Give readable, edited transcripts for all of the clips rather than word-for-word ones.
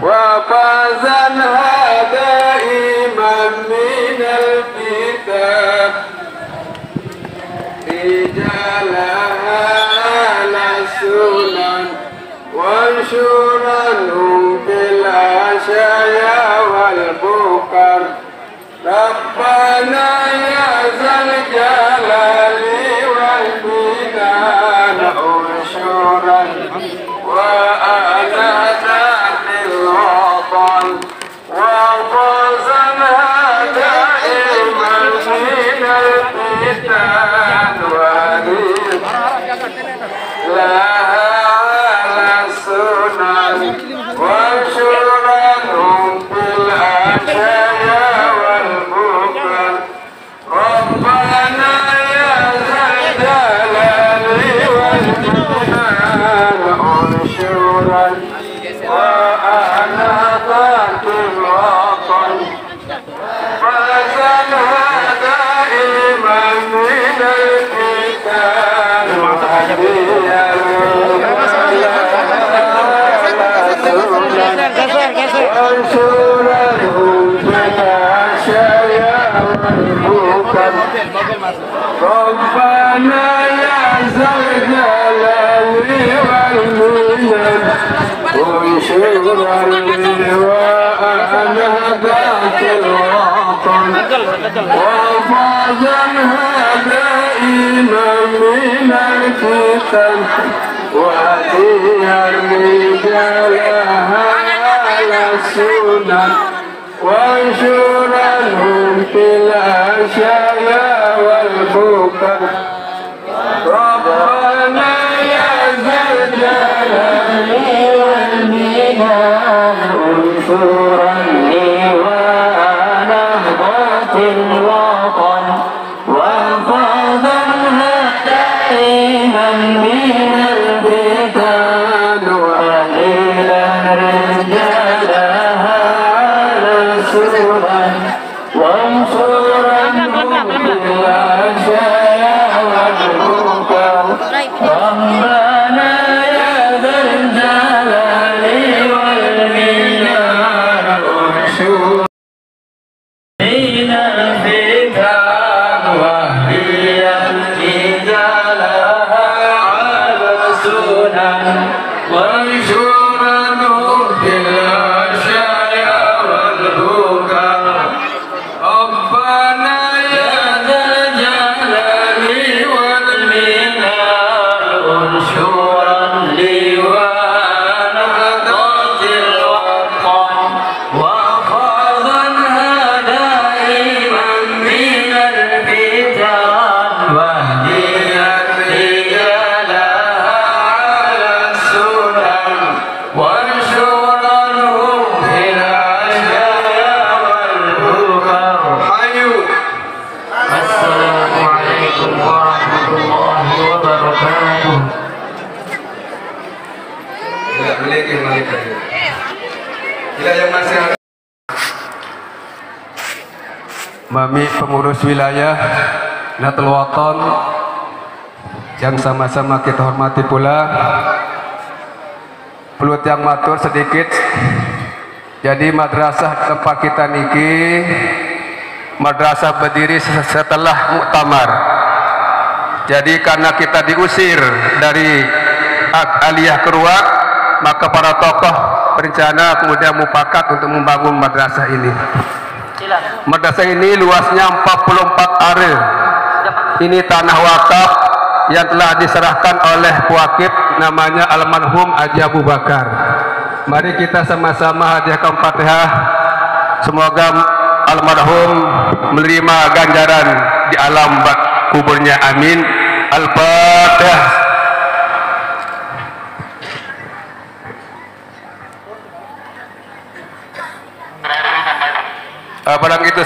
وفازنها دائما من الكتاب رجالها للسنن وانشرنهم بالعشايا والبكر ربنا يا ذا الجلال والمنان انشرن وأنا وفازنها دائما من الفتن لها على السنن وانشرنهم بالعشايا والبكر ربنا يا ذا الجلال والمنان انشرن وأنا الوطن فازنها دائما من الفتن وانشرنهم بالعشايا والبكر ربنا يا ذا الجلال والمنن انشرني وأنا ذات الوطن وفازنها دائما من الفتن وهي رجالها على السنن وانشرنهم في العشايا والبكر ربنا يا ذا الجلال والمنان انصرني ونهضة الوطن وفازنها دائما من الفتن وإلى رجالها على السنن وانصرنهم بالعشايا والبكر ربنا يا ذا الجلال والمنان انشرنا الفتن وهي رجالها على السنن وانشرنهم بالعشايا والبكر ربنا يا ذا الجلال والمنان انشرن لي ونهضة الوطن وفازنها دائما من الفتن وهدي رجالها على السنن وانشرنهم في العشايا والبكر حيوا السلام عليكم ورحمة الله وبركاته. Tidak boleh kembalikan. Bila yang masih ada Mami pengurus wilayah Nahdlatul Wathon yang sama-sama kita hormati pula, pelut yang matur sedikit. Jadi madrasah tempat kita niki madrasah berdiri setelah muktamar. Jadi karena kita diusir dari Aliyah Keruak, maka para tokoh berencana kemudian mufakat untuk membangun madrasah ini. Madrasah ini luasnya 44 are. Ini tanah wakaf yang telah diserahkan oleh Puakib namanya almarhum Haji Abu Bakar. Mari kita sama-sama hadiahkan Fatihah. Semoga almarhum menerima ganjaran di alam kuburnya. Amin. Al-Fatihah. Barang itu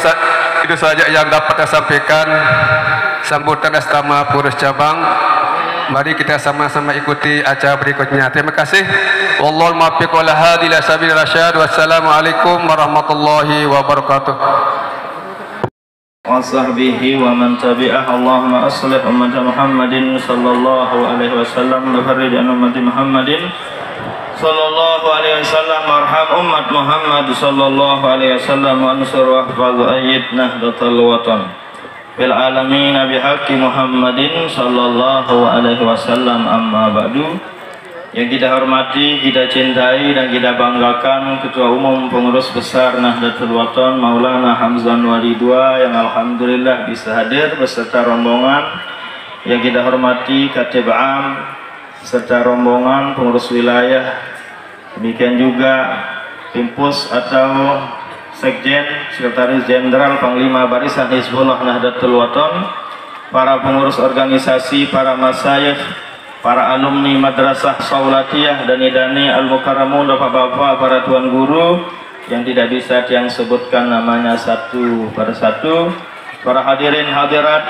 saja yang dapat saya sampaikan. Sambutan Astama Purus Cabang. Mari kita sama-sama ikuti acara berikutnya. Terima kasih. Wallahul muwaffiq wal hadi ila sabilir rasyad. Wassalamualaikum warahmatullahi wabarakatuh. Wa sahbihi wa man tabi'ah. Allahumma aslih ummat Muhammadin sallallahu alaihi wasallam wa farrij an ummati Muhammadin sallallahu alaihi wasallam warham ummat Muhammad sallallahu alaihi wasallam wa ansur wa hafaz ayyid nahdlatul watan fil alamin bihaqqi Muhammadin sallallahu alaihi wasallam. Amma ba'du. Yang kita hormati, kita cintai dan kita banggakan Ketua Umum Pengurus Besar Nahdlatul Watan Maulana Hamzah Anwari II yang alhamdulillah bisa hadir beserta rombongan. Yang kita hormati Khatib Am serta rombongan pengurus wilayah, demikian juga Pimpus atau Sekjen, Sekretaris Jenderal Panglima Barisan Hizbullah Nahdlatul Watan, para pengurus organisasi, para masyayikh, para alumni Madrasah Saulatiyah dan Idani Al-Mukarramun, bapak-bapak, para tuan guru yang tidak bisa yang sebutkan namanya satu per satu, para hadirin hadirat,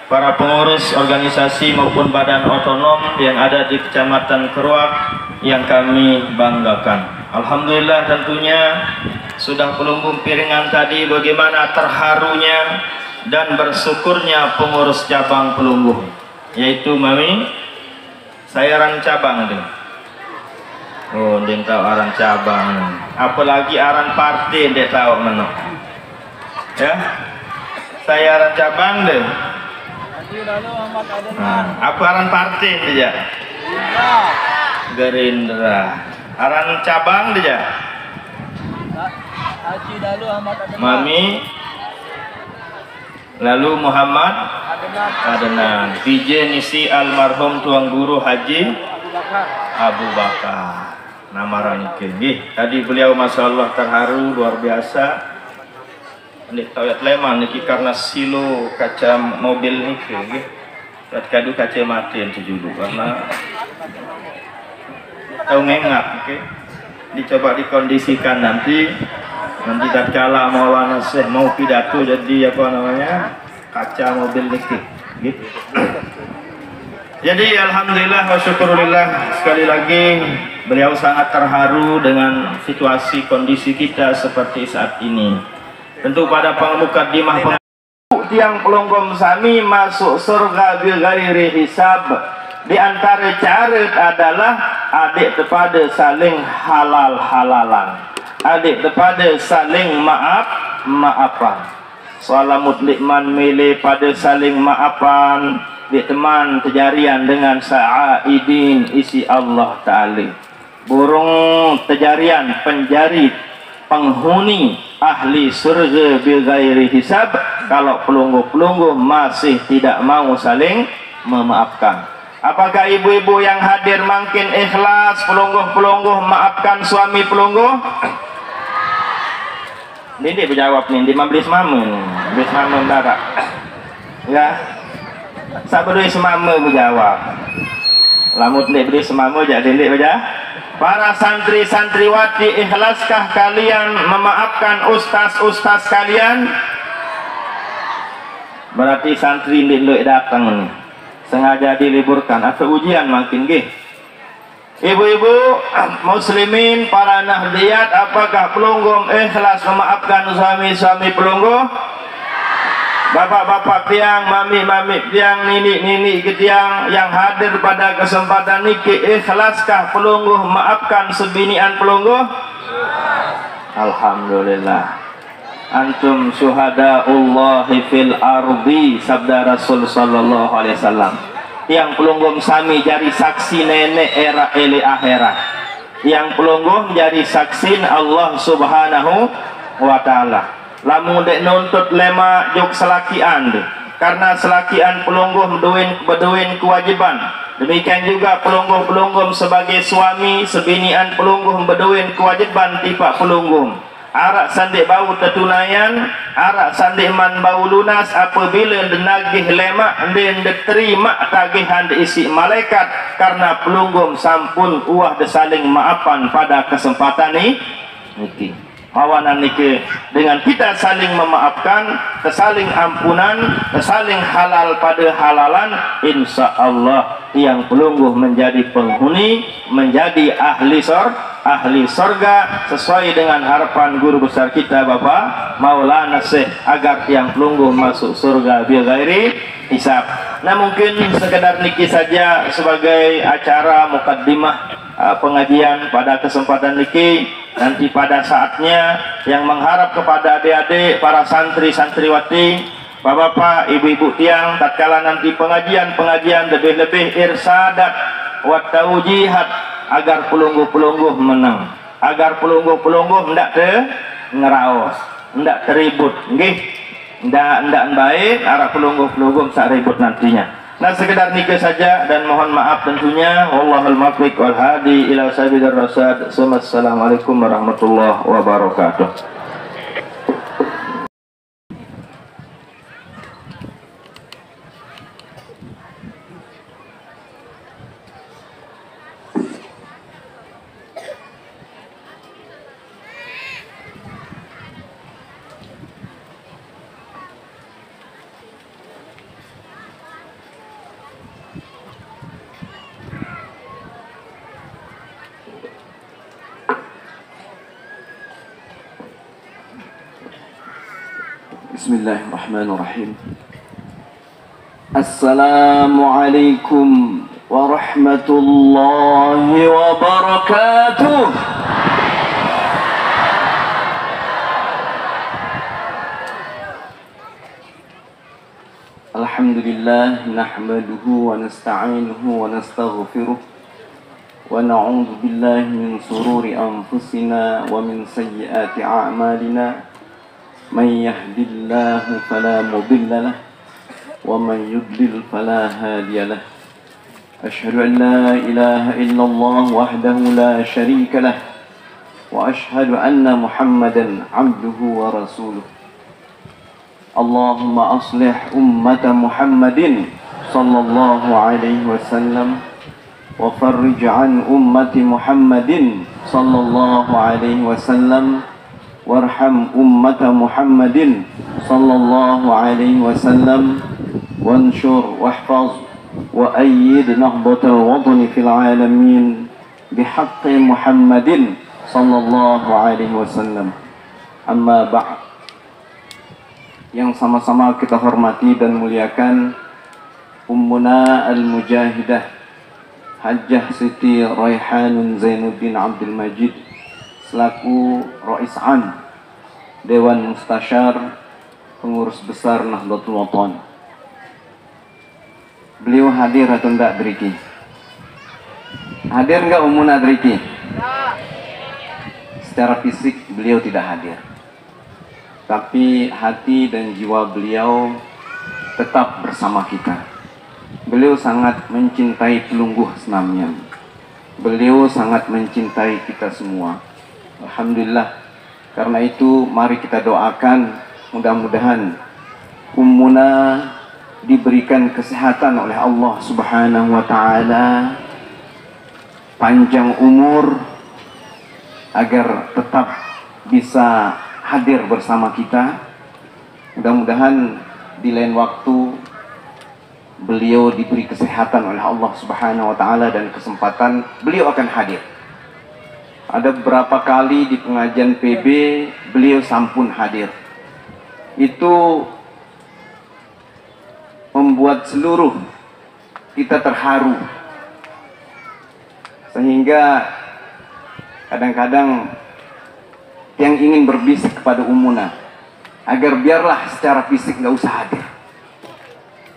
para pengurus organisasi maupun badan otonom yang ada di Kecamatan Keruak yang kami banggakan. Alhamdulillah, tentunya sudah pelunggung piringan tadi bagaimana terharunya dan bersyukurnya pengurus cabang Pelunggung, yaitu Mami saya aran cabang deh. Oh, dia tahu aran cabang. Apalagi aran partai dia tahu mana. Ya, saya aran cabang deh. Apa aran partai dia? Gerindra. Aran cabang dia. Mami. Lalu Muhammad Adnan. PJ Nisi almarhum Tuan Guru Haji Abu Bakar. Nama ranking. Tadi beliau masya Allah terharu luar biasa. Ini tawat leman niki karena silo kaca mobil niki. Kadu kaca mati itu dulu karena tahu ngengap. Dicoba dikondisikan nanti tatkala Maulana Syekh mau pidato jadi apa namanya kaca mobil listrik gitu. Jadi alhamdulillah wa syukurillah, sekali lagi beliau sangat terharu dengan situasi kondisi kita seperti saat ini. Tentu pada pemukadimah tiang pelonggom sami masuk surga bil ghairi hisab. Di antara syarat adalah adik kepada saling halal-halalan, adik kepada saling maafan. Salamut likman milih pada saling maafan di teman kejarian dengan sa'idin isi Allah Ta'ala. Burung kejarian penjari penghuni ahli surga bil ghairi hisab kalau pelungguh-pelungguh masih tidak mau saling memaafkan. Apakah ibu-ibu yang hadir makin ikhlas pelungguh-pelungguh maafkan suami pelungguh? Ini dia berjawab nih di Mablis Mamun, Mablis Mamun Barak. Ya, sabdoi semama berjawab. Lamut nih beri semama jadi lik baca. Para santri-santriwati, ikhlaskah kalian memaafkan ustaz-ustaz kalian? Berarti santri lik datang nih. Sengaja diliburkan atau ujian makin gih. Ibu-ibu muslimin, para nahdiyat, apakah pelungguh ikhlas memaafkan suami-suami pelungguh? Bapak-bapak tiang, mami-mami tiang, nini-nini tiang yang hadir pada kesempatan niki, ikhlaskah pelungguh maafkan sebinian pelungguh? Alhamdulillah. Antum syuhadaullahi fil ardi, sabda Rasul sallallahu alaihi wasallam. Yang pelungguh sami jadi saksi nenek era eli akhirat. Yang pelungguh menjadi saksi Allah subhanahu wa ta'ala. Lamun dek nuntut lema jok selakian deh. Karena selakian pelungguh beduin kewajiban. Demikian juga pelungguh-pelungguh sebagai suami sebinian pelungguh beduin kewajiban tipe pelungguh. Arak sandik bau tetunayan, arak sandik man bau lunas apabila denagih lemak dan diterima tagihan diisi malaikat karena pelunggum sampun uah desaling maafan pada kesempatan ini. mawanan niki dengan kita saling memaafkan, saling ampunan, saling halal pada halalan, insya Allah tiang pelungguh menjadi penghuni, menjadi ahli sorga sesuai dengan harapan guru besar kita Bapak Maulana Syekh agar tiang pelungguh masuk surga bi ghairi hisab. Nah mungkin sekedar niki saja sebagai acara mukaddimah pengajian pada kesempatan niki. Nanti pada saatnya yang mengharap kepada adik-adik para santri-santriwati, bapak-bapak, ibu-ibu tiang, tatkala nanti pengajian lebih-lebih irsadat wa taujihat agar pelungguh-pelungguh menang, agar pelungguh-pelungguh ndak ngeraos, ndak teribut, nggih, ndak baik arah pelungguh-pelungguh sak ribut nantinya. Nah sekedar nikah saja dan mohon maaf tentunya. Wallahul muwaffiq wal hadi ila sabilir rasyad. Assalamualaikum warahmatullahi wabarakatuh. Bismillahirrahmanirrahim. Assalamualaikum warahmatullahi wabarakatuh. Alhamdulillah nahmaduhu wa nasta'inuhu wa nastaghfiruh wa na'udzu billahi min shururi anfusina wa min sayyiati a'malina. من يهد الله فلا مضل له ومن يضلل فلا هادي له أشهد أن لا إله إلا الله وحده لا شريك له وأشهد أن محمدا عبده ورسوله اللهم أصلح أمة محمد صلى الله عليه وسلم وفرج عن أمة محمد صلى الله عليه وسلم وارحم أمة محمد صلى الله عليه وسلم وانشر واحفظ وأيد نهضة الوطن في العالمين بحق محمد صلى الله عليه wasallam. Amma ba'd. Yang sama-sama kita hormati dan muliakan Ummuna Al-Mujahidah Hajjah Siti Raihanun Zainuddin Abdul Majid selaku Rais Am Dewan Mustasyar Pengurus Besar Nahdlatul Wathon. Beliau hadir atau enggak Driki? Hadir enggak Ummuna Driki? Secara fisik beliau tidak hadir, tapi hati dan jiwa beliau tetap bersama kita. Beliau sangat mencintai pelungguh senamnya. Beliau sangat mencintai kita semua. Alhamdulillah. Karena itu mari kita doakan mudah-mudahan Ummuna diberikan kesehatan oleh Allah Subhanahu wa taala, panjang umur agar tetap bisa hadir bersama kita. Mudah-mudahan di lain waktu beliau diberi kesehatan oleh Allah Subhanahu wa taala dan kesempatan beliau akan hadir. Ada beberapa kali di pengajian PB beliau sampun hadir. Itu membuat seluruh kita terharu. Sehingga kadang-kadang yang ingin berbisik kepada Ummuna agar biarlah secara fisik nggak usah hadir.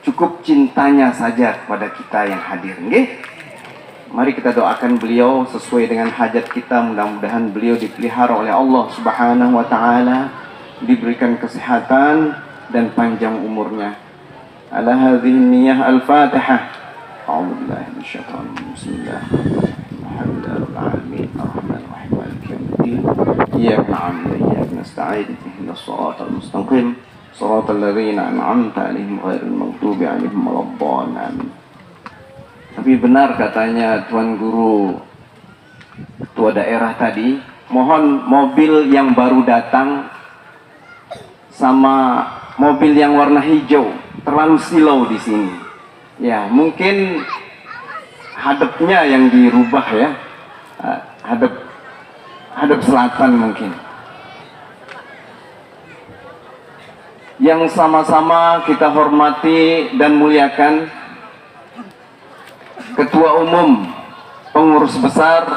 Cukup cintanya saja kepada kita yang hadir. Nggih? Mari kita doakan beliau sesuai dengan hajat kita. Mudah-mudahan beliau dipelihara oleh Allah Subhanahu wa taala, diberikan kesehatan dan panjang umurnya. Ala hadhihi niyyah al-Fatihah. A'udzu billahi minasyaitonir rajim. Bismillahirrahmanirrahim. Alhamdulillahil alamin. Arrahmanir rahim. Maliki yaumiddin. Iyyaka na'budu wa iyyaka nasta'in. Ihdinas siratal mustaqim. Siratal ladzina an'amta 'alaihim ghairil maghdubi 'alaihim waladdallin. Tapi benar katanya Tuan Guru Ketua Daerah tadi, mohon mobil yang baru datang sama mobil yang warna hijau terlalu silau di sini. Ya, mungkin hadapnya yang dirubah ya, hadap selatan mungkin. Yang sama-sama kita hormati dan muliakan Ketua Umum Pengurus Besar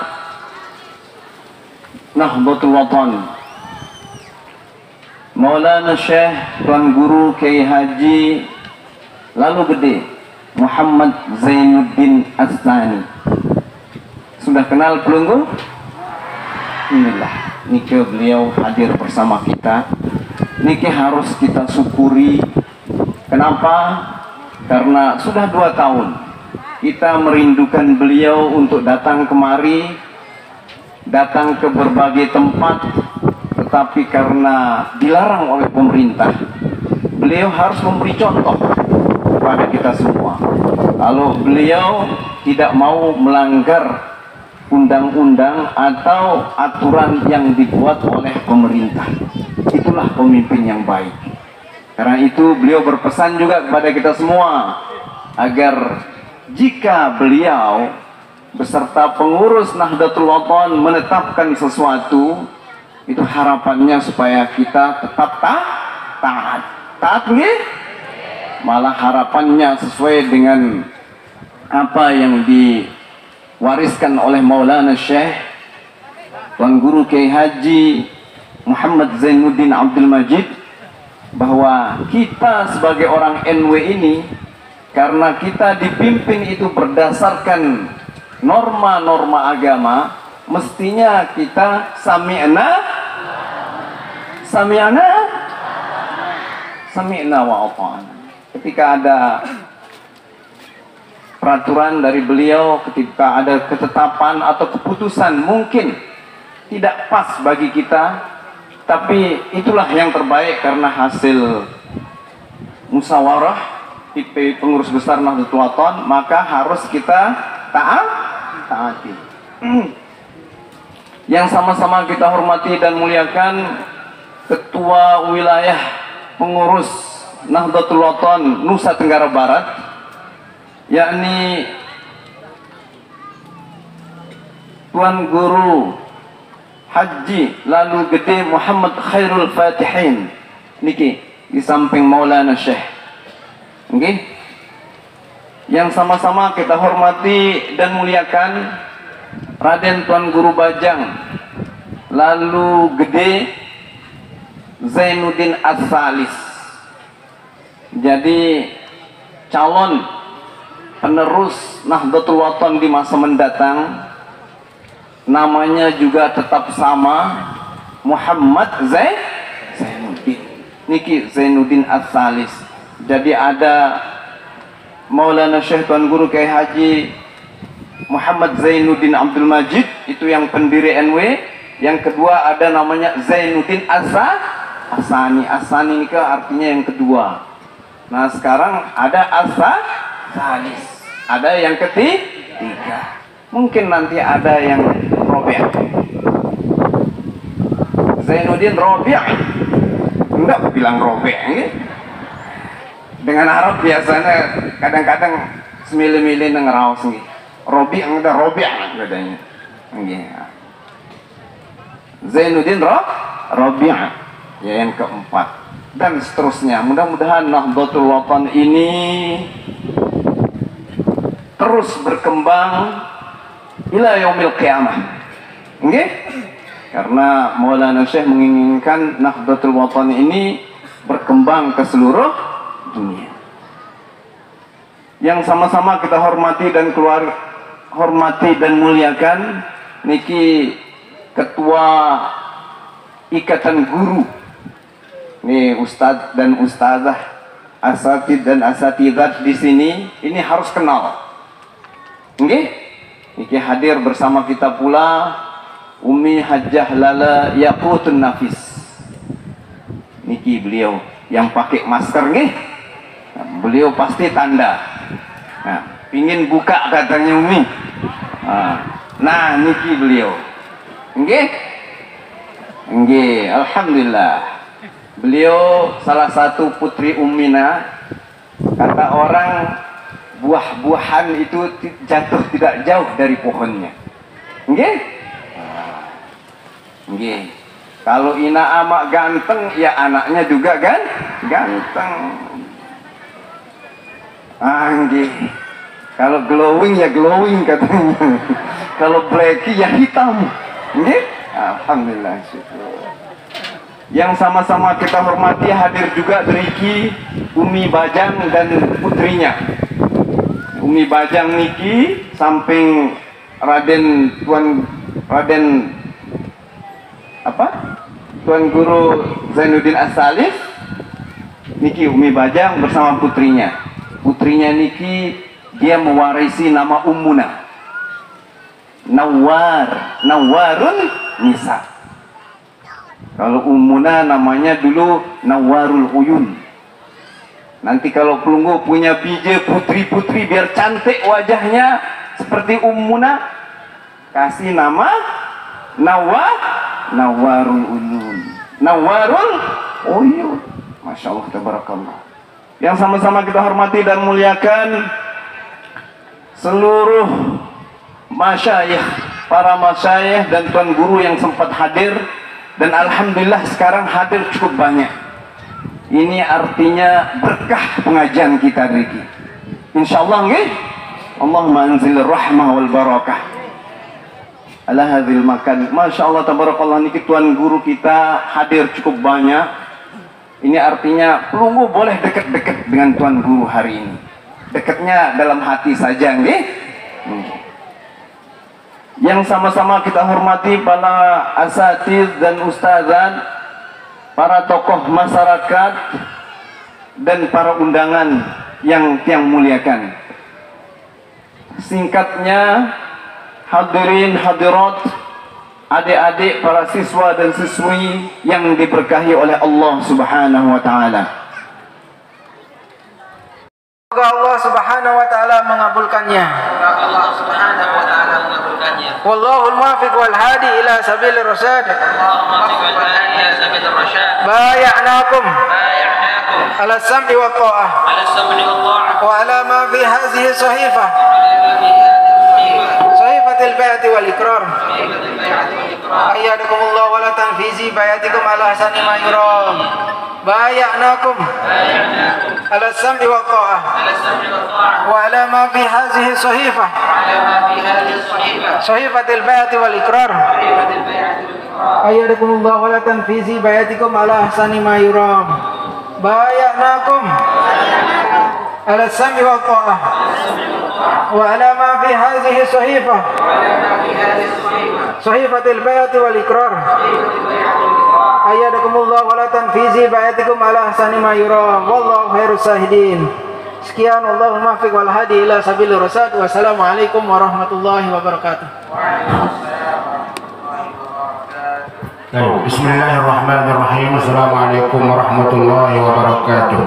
Nahdlatul Wathon Maulana Syekh Tuan Guru Kiai Haji Lalu Gede Muhammad Zainuddin As-Tsani. Sudah kenal pelunggu? Inilah niki beliau hadir bersama kita. Niki harus kita syukuri. Kenapa? Karena sudah 2 tahun kita merindukan beliau untuk datang kemari, datang ke berbagai tempat, tetapi karena dilarang oleh pemerintah, beliau harus memberi contoh kepada kita semua. Kalau beliau tidak mau melanggar undang-undang atau aturan yang dibuat oleh pemerintah, itulah pemimpin yang baik. Karena itu beliau berpesan juga kepada kita semua agar jika beliau beserta pengurus Nahdlatul Wathon menetapkan sesuatu, itu harapannya supaya kita tetap taat nih. Malah harapannya sesuai dengan apa yang diwariskan oleh Maulana Syekh Tuan Guru Kiai Haji Muhammad Zainuddin Abdul Majid, bahwa kita sebagai orang NW ini, karena kita dipimpin itu berdasarkan norma-norma agama, mestinya kita sami'na wa ata'na. Ketika ada peraturan dari beliau, ketika ada ketetapan atau keputusan mungkin tidak pas bagi kita, tapi itulah yang terbaik karena hasil musyawarah IP Pengurus Besar Nahdlatul Wathon, maka harus kita taati. Yang sama-sama kita hormati dan muliakan Ketua Wilayah Pengurus Nahdlatul Wathon Nusa Tenggara Barat, yakni Tuan Guru Haji Lalu Gede Muhammad Khairul Fatihin niki di samping Maulana Syekh. Okay? Yang sama-sama kita hormati dan muliakan Raden Tuan Guru Bajang Lalu Gede Zainuddin As-Salis, jadi calon penerus Nahdlatul Wathon di masa mendatang. Namanya juga tetap sama, Muhammad Zainuddin niki Zainuddin As-Salis. Jadi ada Maulana Syekh Tuan Guru Kiai Haji Muhammad Zainuddin Abdul Majid, itu yang pendiri NW. Yang kedua ada namanya Zainuddin As-Tsani. As-Tsani ini artinya yang kedua. Nah sekarang ada As-Salis, ada yang ketiga. Mungkin nanti ada yang Robi'. Zainuddin Robi'. Enggak bilang Robi'. Dengan Arab biasanya kadang-kadang semili-mili ngeraos nih. Robi' enggak Robi' katanya. Zainuddin Robi'. Ya yang keempat. Dan seterusnya. Mudah-mudahan Nahdlatul Wathon ini terus berkembang ila yaumil qiyamah. Nggih? Karena Maulana Syekh menginginkan Nahdlatul Wathon ini berkembang ke seluruh dunia. Yang sama-sama kita hormati dan muliakan niki Ketua Ikatan Guru. Nih Ustadz dan Ustazah, asatid dan asatidat di sini ini harus kenal. Nggih? Niki hadir bersama kita pula Umi Hajjah Lala Yaqutun Nafis. Niki beliau yang pakai masker nih. Nah, beliau pasti tanda. Nah, pingin buka katanya Umi. Nah, niki beliau. Nggih? Nggih, alhamdulillah. Beliau salah satu putri Ummina. Kata orang buah-buahan itu jatuh tidak jauh dari pohonnya. Nggih? Nggih. Kalau ina amak ganteng, ya anaknya juga kan ganteng. Nggih. Kalau glowing ya glowing katanya. Kalau blacky ya hitam. Nggih? Alhamdulillah, syukur. Yang sama-sama kita hormati hadir juga Driki, Umi Bajang dan putrinya. Umi Bajang niki samping Tuan Guru Zainuddin As-Salih niki Umi Bajang bersama putrinya. Putrinya niki dia mewarisi nama Ummuna. Nawarun Nisa. Kalau Ummuna namanya dulu Nawarul Uyun. Nanti kalau pelunggu punya bije putri-putri biar cantik wajahnya seperti Ummuna, kasih nama Nawarul Uyun. Nawarul Uyun. Masya Allah, tabarakallah. Yang sama-sama kita hormati dan muliakan seluruh masyayikh, para masyayikh dan tuan guru yang sempat hadir, dan alhamdulillah sekarang hadir cukup banyak. Ini artinya berkah pengajian kita Riki. Insyaallah nggih. Allahumma anzil rahmah wal barakah ala hadzal makan. Masyaallah tabarakallah niki tuan guru kita hadir cukup banyak. Ini artinya pelunggu boleh dekat-dekat dengan tuan guru hari ini. Dekatnya dalam hati saja nggih. Yang sama-sama kita hormati para asatiz dan ustazan, para tokoh masyarakat dan para undangan yang muliakan. Singkatnya, hadirin hadirat, adik-adik para siswa dan siswi yang diberkahi oleh Allah Subhanahu wa taala. Semoga Allah Subhanahu wa taala mengabulkannya. Wallahul muwaffiq wal hadi ila sabilir rasyad. Bay'anakum ala sam'i wa ta'ah wa ala ma fi hadhihi sahifah sahifatil bai'ati wal ikrar. Ayyadakumullah wa la tanfizi bay'atikum ala hasani ma yuram. Bay'anakum ala sam'i wa ta'ah wa ala ma fi hadhihi sahifah sahifatil bai'ati wal ikrar. Ayyadakumullah wa la tanfizi bay'atikum ala ahsani ma yuram. Bay'anakum ala sam'i wa ta'ah wa ala ma fi hadhihi sahifah sahifatil bai'ati wal ikrar. Ayyadakumullah wa la tanfizi bay'atikum ala ahsani ma yuram. Wallahu khairus sahidin. Sekian, Allahumma muwaffiq wal hadi ila sabilir rasyad. Wassalamualaikum warahmatullahi wabarakatuh. Bismillahirrahmanirrahim. Assalamualaikum warahmatullahi wabarakatuh.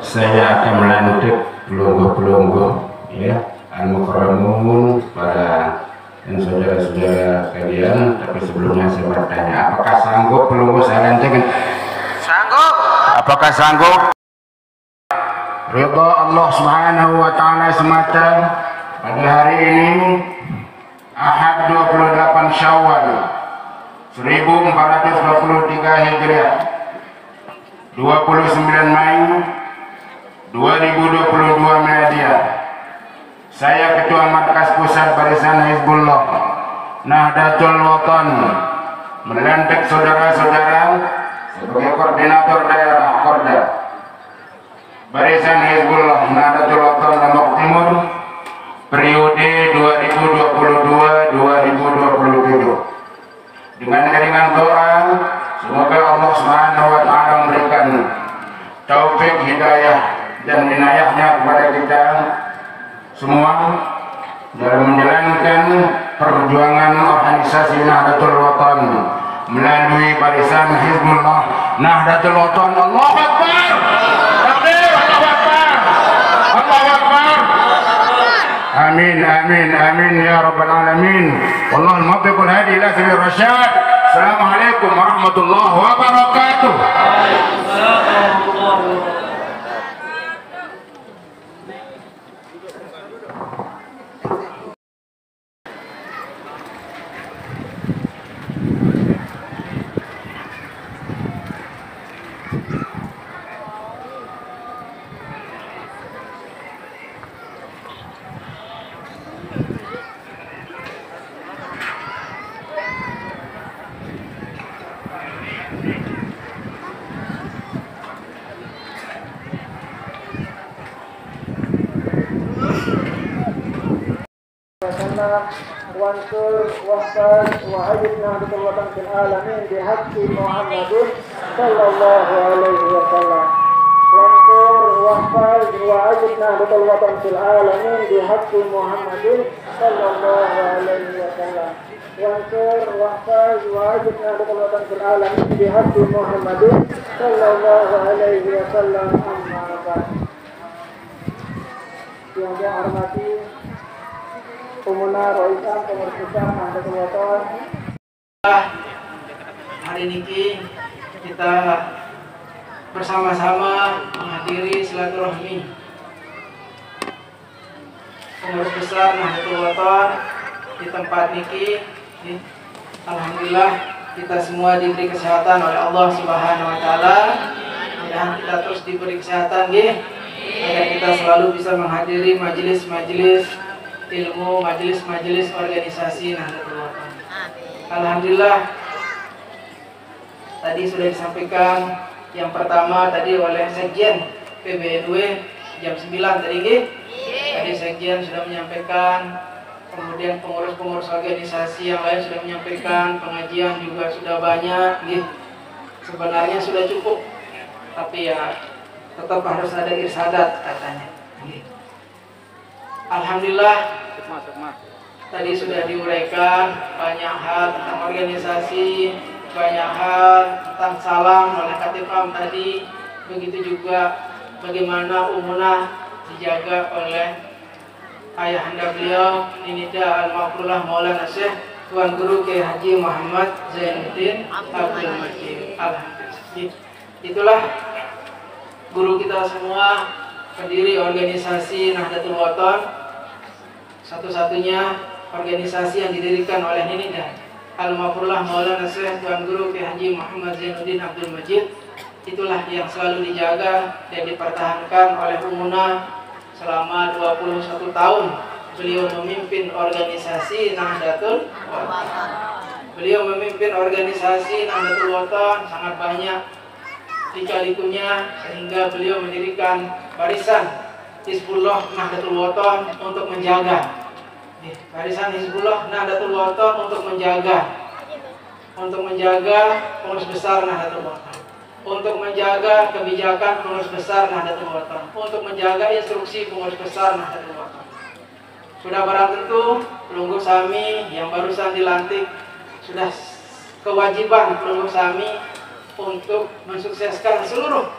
Saya akan melantik pelunggu-pelunggu ya, al-mukarramun pada dan saudara-saudara kalian. Tapi sebelumnya saya bertanya, apakah sanggup pelunggu saya lantik? Sanggup. Apakah sanggup? Ridha Allah Subhanahu wa taala semata pada hari ini Ahad 28 Syawal 1423 Hijriah, 29 Mei 2022 Miladiah. Saya Ketua Markas Pusat Barisan Hizbullah Nahdlatul Watan melantik saudara-saudara sebagai koordinator daerah Korda Barisan Hizbullah Nahdlatul Watan Lombok Timur periode 2022-2027. Dengan iringan doa, semoga Allah Subhanahu wa taala memberikan taufik, hidayah dan inayahnya kepada kita semua dalam menjalankan perjuangan organisasi Nahdlatul Watan melalui Barisan Hizbullah Nahdlatul Watan. Allahu Akbar. Takbir, Allahu Akbar. Allahu Akbar. Amin. Amin amin amin ya rabbal alamin. Wallahul muwaffiq hadi ila sabil rasyad. Assalamualaikum warahmatullahi wabarakatuh. وانصر واحفظ وأجبنا بقوة في العالمين بحق محمد صلى الله عليه وسلم. وانصر واحفظ وأجبنا بقوة في العالمين بحق محمد صلى الله عليه وسلم. وانصر واحفظ وأجبنا بقوة في العالمين بحق محمد صلى الله عليه وسلم. أما بعد. Yang saya hormati Umuna Roisan Pengurus Besar Nahdlatul Wathon. Hari ini kita bersama-sama menghadiri silaturahmi Pengurus Besar Nahdlatul Wathon di tempat niki. Alhamdulillah kita semua diberi kesehatan oleh Allah Subhanahu wa taala. Mudah-mudahan kita terus diberi kesehatan agar kita selalu bisa menghadiri majelis-majelis ilmu, majelis-majelis organisasi Nahdlatul Wathon. Alhamdulillah tadi sudah disampaikan yang pertama tadi oleh Sekjen PBNW jam 9 tadi Tadi Sekjen sudah menyampaikan, kemudian pengurus-pengurus organisasi yang lain sudah menyampaikan, pengajian juga sudah banyak Sebenarnya sudah cukup, tapi ya tetap harus ada irsadat katanya. Alhamdulillah tadi sudah diuraikan banyak hal tentang organisasi, banyak hal tentang salam oleh Katifam tadi. Begitu juga bagaimana Umunah dijaga oleh ayahanda beliau Ninida Al-Mafrulah Maulana Syekh Tuan Guru Kiai Haji Muhammad Zainuddin Abdul Majid. Alhamdulillah. Itulah guru kita semua, pendiri organisasi Nahdlatul Wathon, satu-satunya organisasi yang didirikan oleh Ninida Al-Mafrulah Maulana Syekh Tuan Guru Kiai Haji Muhammad Zainuddin Abdul Majid. Itulah yang selalu dijaga dan dipertahankan oleh Umunah selama 21 tahun. Beliau memimpin organisasi Nahdlatul Wathon. Beliau memimpin organisasi Nahdlatul Wathon sangat banyak lika-likunya, sehingga beliau mendirikan barisan Hizbullah Nahdlatul Wathon untuk menjaga. Barisan Hizbullah Nahdlatul Wathon untuk menjaga pengurus besar Nahdlatul Wathon, untuk menjaga kebijakan pengurus besar Nahdlatul Wathon, untuk menjaga instruksi pengurus besar Nahdlatul Wathon. Sudah barang tentu Pelunggu Sami yang barusan dilantik, sudah kewajiban Pelunggu Sami untuk mensukseskan seluruh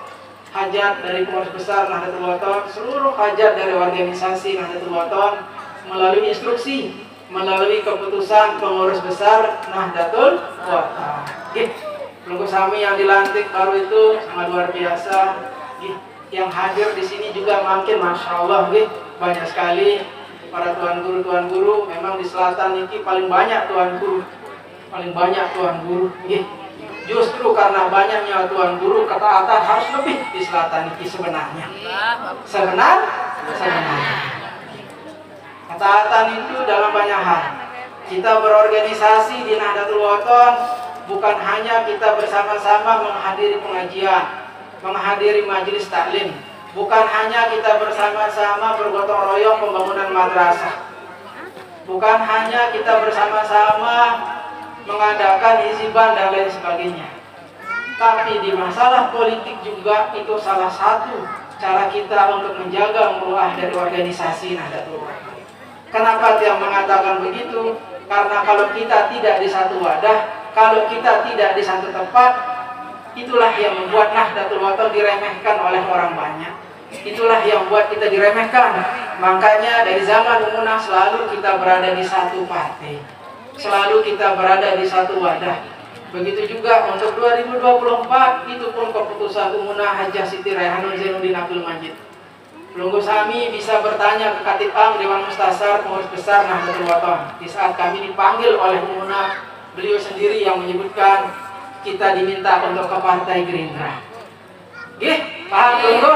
hajat dari pengurus besar Nahdlatul Wathon, seluruh hajat dari organisasi Nahdlatul Wathon melalui instruksi, melalui keputusan pengurus besar Nahdlatul Wathon. Pelunggu Sami yang dilantik baru itu sangat luar biasa. Yang hadir di sini juga makin masya Allah, banyak sekali para tuan guru. Memang di selatan ini paling banyak tuan guru, Justru karena banyaknya tuan guru, ketaatan harus lebih di selatan ini sebenarnya. Sebenarnya. Ketaatan itu dalam banyak hal. Kita berorganisasi di Nahdlatul Wathon bukan hanya kita bersama-sama menghadiri pengajian, menghadiri majelis taklim, bukan hanya kita bersama-sama bergotong royong pembangunan madrasah, bukan hanya kita bersama-sama mengadakan hizban dan lain sebagainya. Tapi di masalah politik juga itu salah satu cara kita untuk menjaga muruah dari organisasi Nahdlatul Wathon. Kenapa dia mengatakan begitu? Karena kalau kita tidak di satu wadah, kalau kita tidak di satu tempat, itulah yang membuat Nahdlatul Wathon diremehkan oleh orang banyak. Itulah yang buat kita diremehkan. Makanya dari zaman Umunah selalu kita berada di satu partai, selalu kita berada di satu wadah. Begitu juga untuk 2024, itu pun keputusan Umunah Hajah Siti Raihanun Zainuddin Abdul Majid. Pelunggu Sami bisa bertanya ke Katib Am Dewan Mustasar Pengurus Besar Nahdlatul Wathon. Di saat kami dipanggil oleh Umunah, beliau sendiri yang menyebutkan kita diminta untuk ke Partai Gerindra. Paham Pelunggu?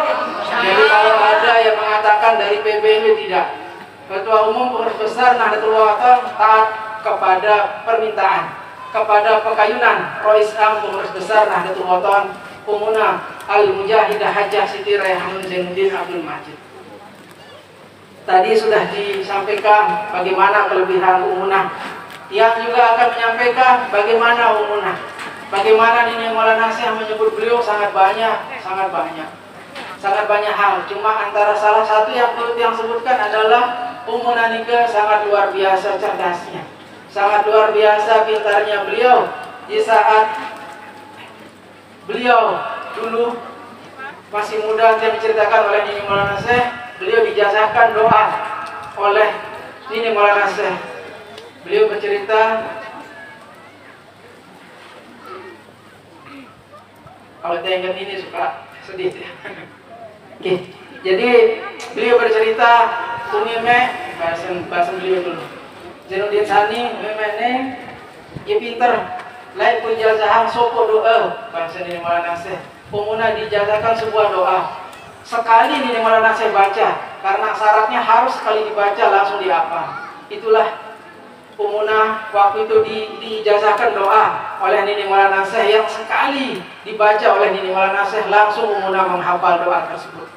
Jadi kalau ada yang mengatakan dari PBNU tidak, Ketua Umum Pengurus Besar Nahdlatul Wathon taat kepada permintaan, kepada pekayunan Rois Am Pengurus Besar Nahdlatul Wathon Umunah Al-Mujahidah Hajah Siti Raihanun Zainuddin Abdul Majid. Tadi sudah disampaikan bagaimana kelebihan Umunah, yang juga akan menyampaikan bagaimana Umunah, bagaimana Nini Maulana Syekh menyebut beliau sangat banyak hal. Cuma antara salah satu yang perlu yang sebutkan adalah Umunah Nike sangat luar biasa cerdasnya, sangat luar biasa pintarnya beliau. Di saat beliau dulu masih muda, yang diceritakan oleh Nini Maulana Syekh, beliau dijazahkan doa oleh Nini Maulana Syekh. Beliau bercerita, kalau saya ingat ini suka sedih ya. Jadi beliau bercerita, Umime bahasa beliau dulu, Zainuddin Sani, Umime ya pinter, lain pun jazahang sopo doa, bahasa Nini Maulana Syekh. Umunah dijazahkan sebuah doa. Sekali Nini Maulana Syekh baca, karena syaratnya harus sekali dibaca langsung dihafal. Itulah Umunah waktu itu dijazahkan doa oleh Nini Maulana Syekh, yang sekali dibaca oleh Nini Maulana Syekh langsung Umunah menghafal doa tersebut.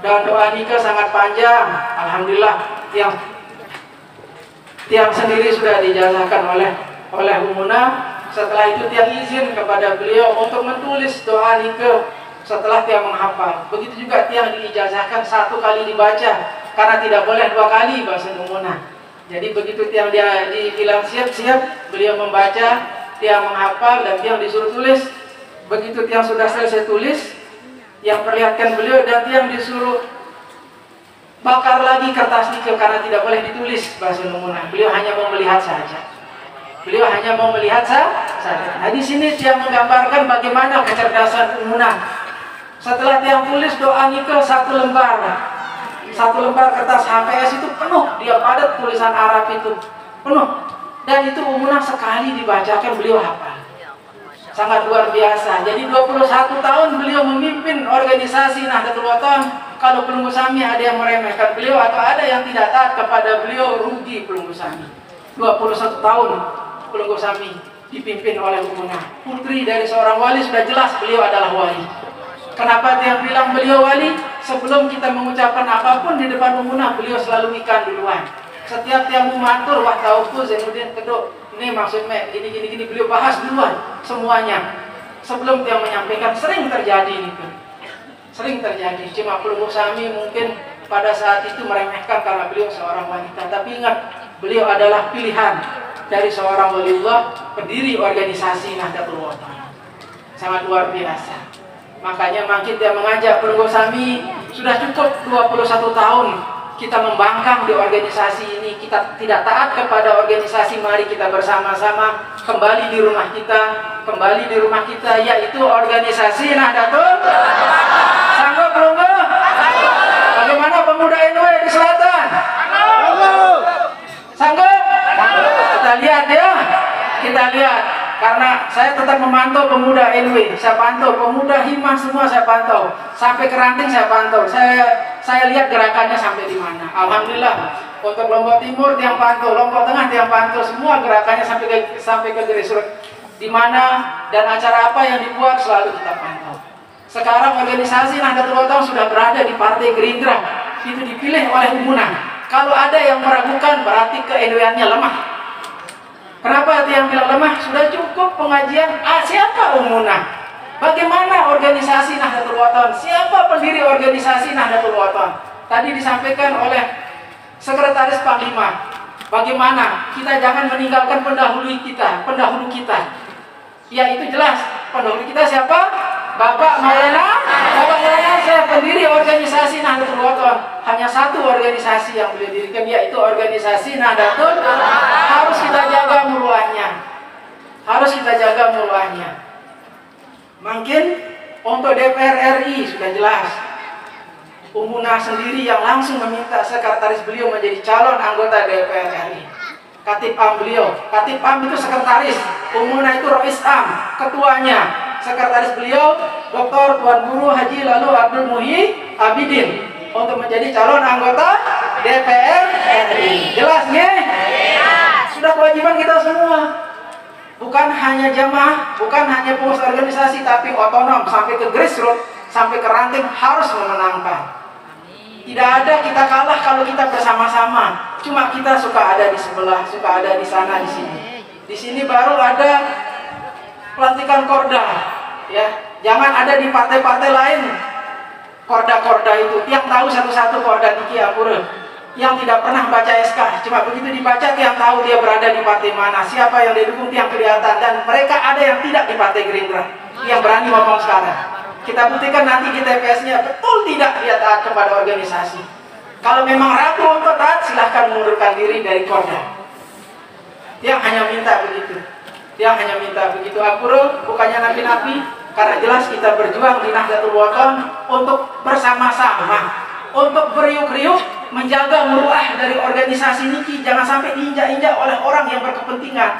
Dan doa nikah sangat panjang. Alhamdulillah tiang sendiri sudah dijazahkan oleh Umunah. Setelah itu tiang izin kepada beliau untuk menulis doa nikah setelah tiang menghafal. Begitu juga tiang diijazahkan satu kali dibaca, karena tidak boleh dua kali bahasa Umunah. Jadi begitu tiang dia dibilang siap-siap, beliau membaca, tiang menghafal, dan tiang disuruh tulis. Begitu tiang sudah selesai tulis, yang perlihatkan beliau, dan tiang disuruh bakar lagi kertas nikah karena tidak boleh ditulis bahasa Umunah. Beliau hanya mau melihat saja. Nah, di sini dia menggambarkan bagaimana kecerdasan Umunah. Setelah dia tulis doa nikah satu lembar kertas HPS itu penuh, dia padat tulisan Arab itu penuh, dan itu Umunah sekali dibacakan beliau hafal. Sangat luar biasa. Jadi 21 tahun beliau memimpin organisasi Nahdlatul Wathon. Kalau Pelunggu Sami ada yang meremehkan beliau atau ada yang tidak taat kepada beliau, rugi Pelunggu Sami. 21 tahun Pelunggu Sami dipimpin oleh Umunah. Putri dari seorang wali, sudah jelas beliau adalah wali. Kenapa dia bilang beliau wali? Sebelum kita mengucapkan apapun di depan Umunah, beliau selalu ikan duluan. Setiap tiang matur, wah tauku Zainuddin Kedok, ini maksudnya gini, beliau bahas duluan semuanya sebelum dia menyampaikan. Sering terjadi itu, sering terjadi. Cuma Pelunggu Sami mungkin pada saat itu meremehkan karena beliau seorang wanita. Tapi ingat, beliau adalah pilihan dari seorang waliullah, pendiri organisasi Nahdlatul Wathon. Sangat luar biasa. Makanya makin dia mengajak Pelunggu Sami, sudah cukup 21 tahun kita membangkang di organisasi ini, kita tidak taat kepada organisasi. Mari kita bersama-sama kembali di rumah kita, yaitu organisasi Nahdlatul. Sanggup Pelunggu? Bagaimana pemuda NW di selatan? Sanggup? Kita lihat, karena saya tetap memantau pemuda NW, saya pantau pemuda Himah semua, saya pantau sampai ke ranting, saya pantau, saya lihat gerakannya sampai di mana. Alhamdulillah, untuk Lombok Timur tiang pantau, Lombok Tengah tiang pantau, semua gerakannya sampai ke grassroots di mana dan acara apa yang dibuat selalu kita pantau. Sekarang organisasi Nahdlatul Wathon sudah berada di Partai Gerindra, itu dipilih oleh Umunah. Kalau ada yang meragukan, berarti ke-NW-annya lemah. Kenapa yang bilang lemah? Sudah cukup pengajian. Siapa Umunah? Bagaimana organisasi Nahdlatul Wathon? Siapa pendiri organisasi Nahdlatul Wathon? Tadi disampaikan oleh Sekretaris Panglima. Bagaimana kita jangan meninggalkan pendahulu kita. Ya itu jelas. Pendahulu kita siapa? Bapak Maulana saya pendiri organisasi Nahdlatul Wathon. Hanya satu organisasi yang beliau dirikan, yaitu organisasi Nahdlatul. Harus kita jaga muruahnya. Harus kita jaga muruahnya. Mungkin untuk DPR RI sudah jelas. Umunah sendiri yang langsung meminta sekretaris beliau menjadi calon anggota DPR RI. Katib Am beliau, Katib Am itu sekretaris, Umunah itu Rois Am, ketuanya. Sekretaris beliau Dr. Tuan Guru Haji Lalu Abdul Muhyi Abidin untuk menjadi calon anggota DPR RI. Jelas nggih? Sudah kewajiban kita semua. Bukan hanya jamaah, bukan hanya pengurus organisasi, tapi otonom sampai ke grassroots, sampai ke ranting harus memenangkan. Tidak ada kita kalah kalau kita bersama-sama. Cuma kita suka ada di sebelah, suka ada di sana, di sini. Di sini baru ada pelantikan korda, ya. Jangan ada di partai-partai lain korda-korda itu. Yang tahu satu-satu korda Niki Apura, yang tidak pernah baca SK, cuma begitu dibaca yang tahu dia berada di partai mana, siapa yang didukung yang kelihatan. Dan mereka ada yang tidak di partai Gerindra, yang berani ngomong sekarang. Kita buktikan nanti di TPS-nya betul tidak dia taat kepada organisasi. Kalau memang ragu untuk taat, silahkan mengundurkan diri dari korda. Dia hanya minta begitu. Dia hanya minta begitu. Apura bukannya nabi-nabi, karena jelas kita berjuang di Nahdlatul Wathon untuk bersama-sama, untuk beriuk-riuk menjaga muruah dari organisasi Niki. Jangan sampai diinjak-injak oleh orang yang berkepentingan.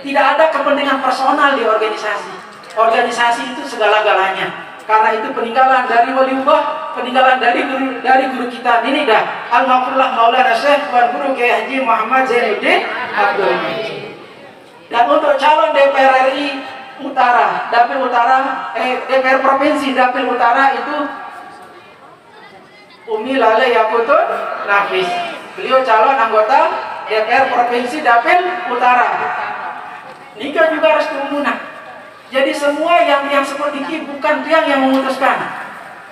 Tidak ada kepentingan personal di organisasi. Organisasi itu segala-galanya. Karena itu peninggalan dari waliullah, peninggalan dari guru kita ini dah Al-Mafrullah Maulana Syekh Tuan Guru Kiai Haji Muhammad Zainuddin Abdul Majid. Dan untuk calon DPR RI Utara, Dapil Utara, DPR Provinsi Dapil Utara itu Umi Lale Yakutun Nafis. Beliau calon anggota DPR Provinsi Dapil Utara. Nikah juga harus diumunah. Jadi semua yang seperti ini bukan dia yang memutuskan.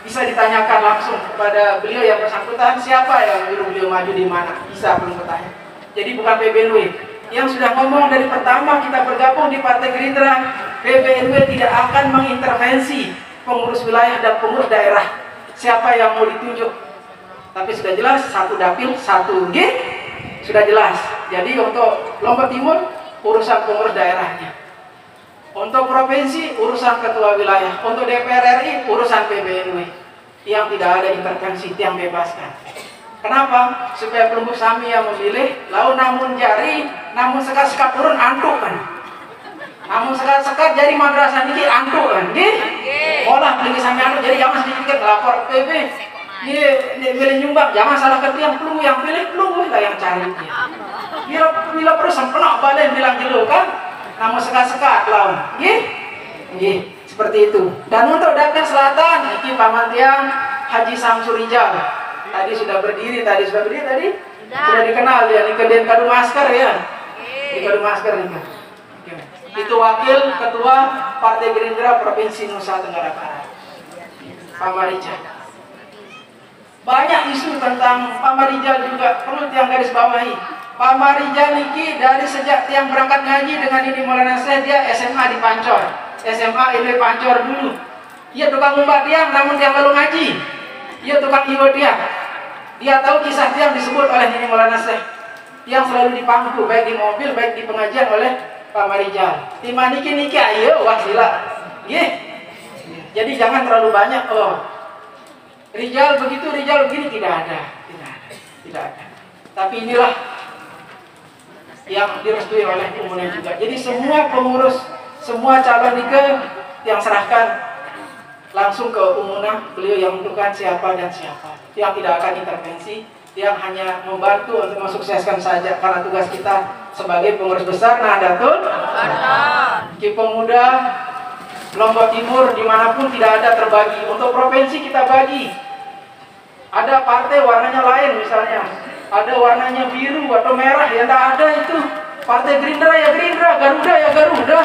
Bisa ditanyakan langsung kepada beliau yang bersangkutan, siapa yang menyuruh beliau maju di mana. Bisa belum bertanya. Jadi bukan PBNW. Yang sudah ngomong dari pertama kita bergabung di Partai Gerindra, PBNW tidak akan mengintervensi pengurus wilayah dan pengurus daerah. Siapa yang mau ditunjuk. Tapi sudah jelas, satu dapil, satu G, sudah jelas. Jadi untuk Lombok Timur, urusan pengurus daerahnya. Untuk provinsi, urusan ketua wilayah. Untuk DPR RI, urusan PBNW. Yang tidak ada intervensi, yang bebaskan. Kenapa? Supaya pelungguh sami yang memilih, lalu namun jari, namun sekat-sekat turun, antuk kan. Namun sekat-sekat jadi madrasah ini antuk kan. Olah pelungguh sami antuk, jadi jangan sedikit lapor PB. Dia pilih nyumbang, jangan salahkan yang pelungguh, yang pilih pelungguh lah yang cari dia. Bila perlu sempena balik bilang jelu kan. Namun sekat-sekat lawan, seperti itu. Dan untuk Dapil Selatan, ini Pamantian Haji Samsul Rijal. Tadi sudah berdiri tadi. Sudah dikenal dia di Keden Kadu Masker ya. Di Kadu Masker ini. Itu wakil ketua Partai Gerindra Provinsi Nusa Tenggara Barat. Pak Marijal. Banyak isu tentang Pak Marijal juga perlu yang garis bawahi. Pak Marijal Niki dari sejak tiang berangkat ngaji dengan ini Maulana Syekh, dia SMA di Pancor, SMA ini Pancor dulu. Ia tukang umbat tiang, namun tiang lalu ngaji. Ia tukang iwo tiang. Dia tahu kisah tiang disebut oleh ini Maulana Syekh. Yang selalu dipangku baik di mobil, baik di pengajian oleh Pak Marijal. Timah Niki ayo wasila. Jadi jangan terlalu banyak. Rijal begitu, Rijal begini, tidak ada. Tapi inilah yang direstui oleh Umunah juga. Jadi semua pengurus, semua calon Nike yang serahkan langsung ke Umunah, beliau yang menentukan siapa dan siapa. Yang tidak akan intervensi, yang hanya membantu untuk mensukseskan saja. Karena tugas kita sebagai pengurus besar Nahdlatul Ki Pemuda Lombok Timur dimanapun tidak ada terbagi. Untuk provinsi kita bagi. Ada partai warnanya lain misalnya. Ada warnanya biru atau merah, yang tak ada itu. Partai Gerindra ya Gerindra, Garuda ya Garuda.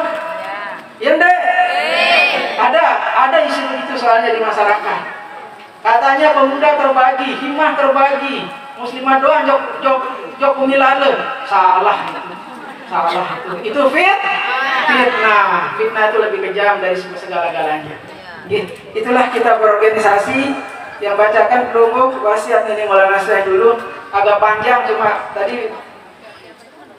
Ya enggak? Ada isu itu soalnya di masyarakat. Katanya pemuda terbagi, himmah terbagi, muslimah doang jok umilale. Salah itu. Itu fitnah. Fitnah itu lebih kejam dari segala-galanya. Itulah kita berorganisasi. Yang bacakan pelunggup wasiat Nini Maulana Syekh dulu agak panjang, cuma tadi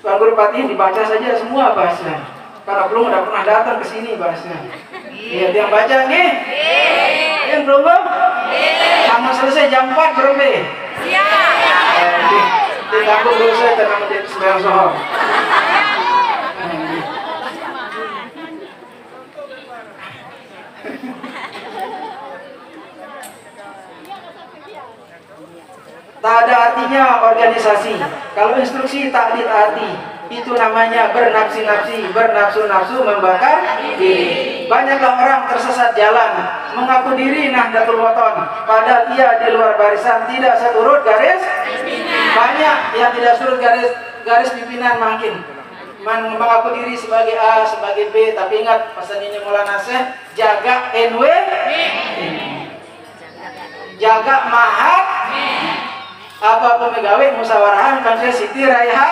Tuan Guru Patih dibaca saja semua bahasnya. Karena belum udah pernah datang ke sini bahasnya. Iya, yang baca nih. Yang belum? Kamu selesai jam 4 berapa? Siap. Ditanggung dulu saya tenang menjadi sembahyang zuhur. Tak ada artinya organisasi kalau instruksi tak ditaati. Itu namanya bernafsi-nafsi, bernafsu-nafsu membakar diri. Banyaklah orang tersesat jalan, mengaku diri Nahdlatul Wathon, padahal ia di luar barisan tidak seturut garis pimpinan. Banyak yang tidak surut garis pimpinan makin mengaku diri sebagai A, sebagai B, tapi ingat pesan ini Maulana Syekh, jaga NW, jaga mahat, apa pemegawai musawarahan Kansel Siti Raiha.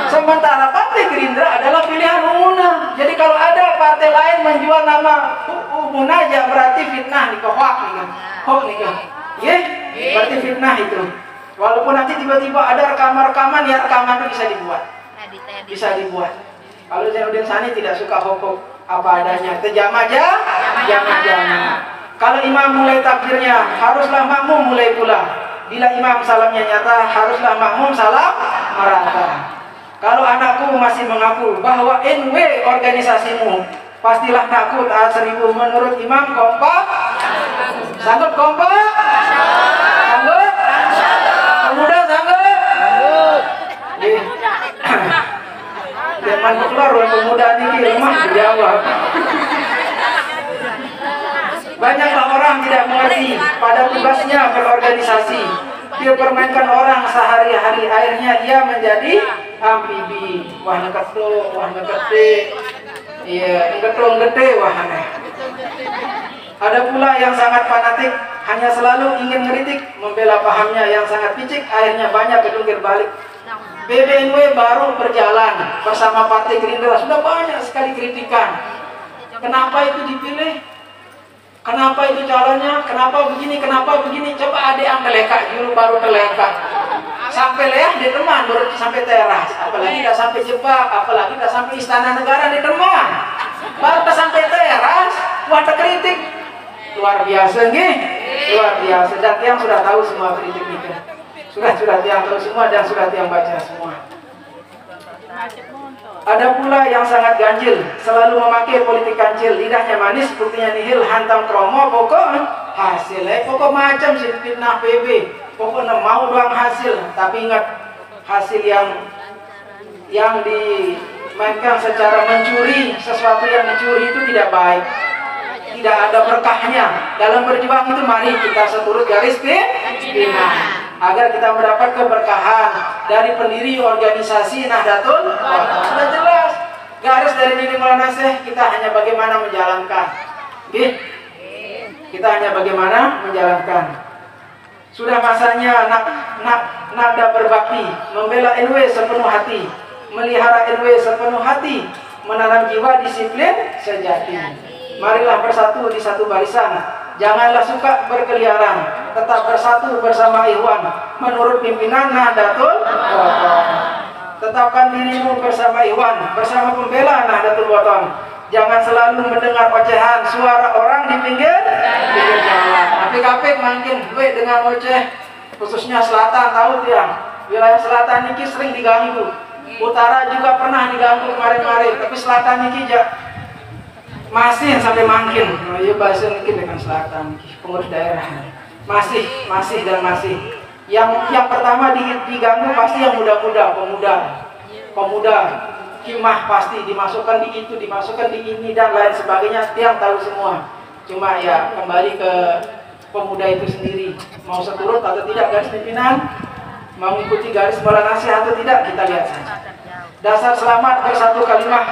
Sementara Partai Gerindra adalah pilihan umumnya. Jadi kalau ada partai lain menjual nama umumnya, ya berarti fitnah nih, hoak nih kan, hoak nih kan, berarti fitnah itu. Walaupun nanti tiba-tiba ada rekaman-rekaman, ya rekaman itu bisa dibuat. Kalau Zainuddin Sani tidak suka hoak apa adanya, terjam aja, jangan. Kalau imam mulai takbirnya, haruslah makmum mulai pula. Bila imam salamnya nyata, haruslah makmum salam merata. Kalau anakku masih mengaku bahwa NW organisasimu, pastilah takut A1000 menurut imam kompak. Sanggup kompak? Sanggup? Pemuda sanggup? Jangan keluar pemuda ini rumah dijawab. Banyaklah orang tidak mengerti pada tugasnya berorganisasi. Dia permainkan orang sehari-hari, akhirnya ia menjadi amfibi. Wah neketu, wah nekete. Iya, ngetung gede wah aneh. Ada pula yang sangat fanatik, hanya selalu ingin ngeritik, membela pahamnya yang sangat picik, akhirnya banyak kedungkir balik. PBNW baru berjalan bersama Partai Gerindra, sudah banyak sekali kritikan. Kenapa itu dipilih? Kenapa itu calonnya? Kenapa begini? Kenapa begini? Coba ada yang teleka dulu baru teleka. Sampai leah di teman baru sampai teras. Apalagi tidak sampai Jepang, apalagi tidak sampai Istana Negara di teman. Baru sampai teras, wah kritik. Luar biasa nih. Luar biasa. Dan yang sudah tahu semua kritik itu. Sudah yang tahu semua dan sudah yang baca semua. Ada pula yang sangat ganjil, selalu memakai politik kancil, lidahnya manis, buktinya nihil, hantam kromo, pokok hasilnya, pokok macam sih fitnah PB, pokoknya mau doang hasil, tapi ingat hasil yang dimainkan secara mencuri, sesuatu yang dicuri itu tidak baik, tidak ada berkahnya. Dalam berjuang itu mari kita seturut garis pimpinan agar kita mendapat keberkahan dari pendiri organisasi Nahdlatul Wathon. Sudah jelas garis dari Nini Maulana Syekh, kita hanya bagaimana menjalankan. Kita hanya bagaimana menjalankan. Sudah masanya nada berbakti, membela NW sepenuh hati, melihara NW sepenuh hati, menanam jiwa disiplin sejati. Marilah bersatu di satu barisan, janganlah suka berkeliaran, tetap bersatu bersama ikhwan menurut pimpinan Nahdlatul Wathon. Tetapkan dirimu bersama ikhwan, bersama pembela Nahdlatul Wathon. Jangan selalu mendengar ocehan suara orang di pinggir jalan. Apik-apik makin gue dengan oceh, khususnya selatan, tahu dia. Wilayah selatan ini sering diganggu. Utara juga pernah diganggu kemarin-kemarin, tapi selatan ini masih sampai makin. Ya bahasa mungkin dengan selatan, pengurus daerah masih. Yang pertama diganggu pasti yang muda-muda, pemuda, himah pasti dimasukkan di itu, dimasukkan di ini dan lain sebagainya. Tiang tahu semua. Cuma ya kembali ke pemuda itu sendiri, mau seturut atau tidak garis pimpinan, mau mengikuti garis Maulana Syekh atau tidak, kita lihat saja. Dasar selamat bersatu kalimah,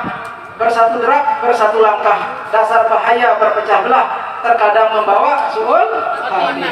bersatu derap, bersatu langkah. Dasar bahaya berpecah belah, terkadang membawa suul hati.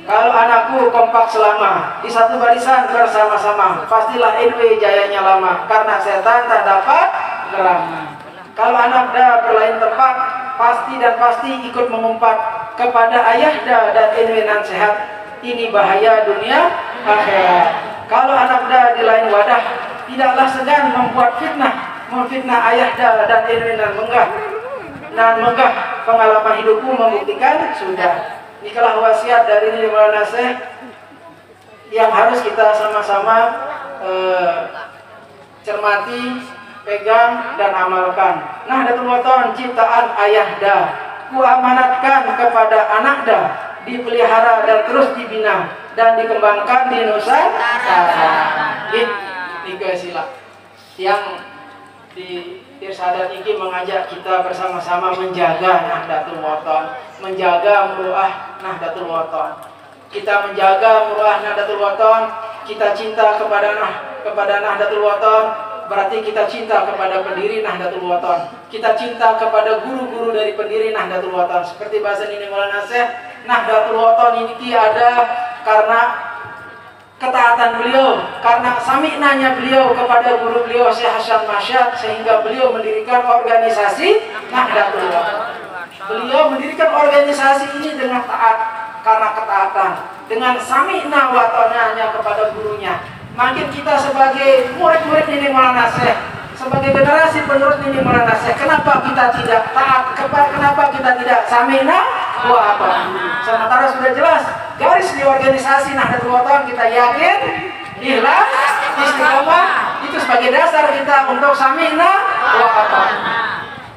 Kalau anakku kompak selama di satu barisan bersama-sama, pastilah NW jayanya lama, karena setan tak dapat gerama. Kalau anak dah berlain tempat, pasti dan pasti ikut mengumpat kepada ayahda dan inwinan sehat. Ini bahaya dunia akhirat. Kalau anakda di lain wadah, tidaklah segan membuat fitnah, memfitnah ayahda dan inwinan menggah pengalaman hidupku membuktikan sudah. Inilah wasiat dari Nini Maulana Syekh yang harus kita sama-sama cermati, pegang dan amalkan. Nahdlatul Wathon ciptaan ayahda, ku amanatkan kepada anakda, dipelihara dan terus dibina dan dikembangkan di Nusantara. Tiga sila yang di Irsadat ini mengajak kita bersama-sama menjaga Nahdlatul Wathon, menjaga muruah Nahdlatul Wathon. Kita menjaga muruah Nahdlatul Wathon, kita cinta kepada Nahdlatul Wathon, berarti kita cinta kepada pendiri Nahdlatul Wathon. Kita cinta kepada guru-guru dari pendiri Nahdlatul Wathon. Seperti bahasa Nini Maulana Syekh, Nahdlatul Wathon ini ada karena ketaatan beliau, karena sami'nanya beliau kepada guru beliau Syekh Hasan Masyad, sehingga beliau mendirikan organisasi Nahdlatul Wathon. Beliau mendirikan organisasi ini dengan taat, karena ketaatan, dengan sami'na wa ta'nanya kepada gurunya. Makin kita sebagai murid-murid Nini Maulana Syekh, sebagai generasi penerus Nini Maulana Syekh, kenapa kita tidak taat, kenapa kita tidak sami'na wa ta'nanya? Sementara sudah jelas garis di organisasi Nahdlatul Wathon, kita yakin, ikhlas, istiqomah, itu sebagai dasar kita untuk sami'na wa ta'nanya.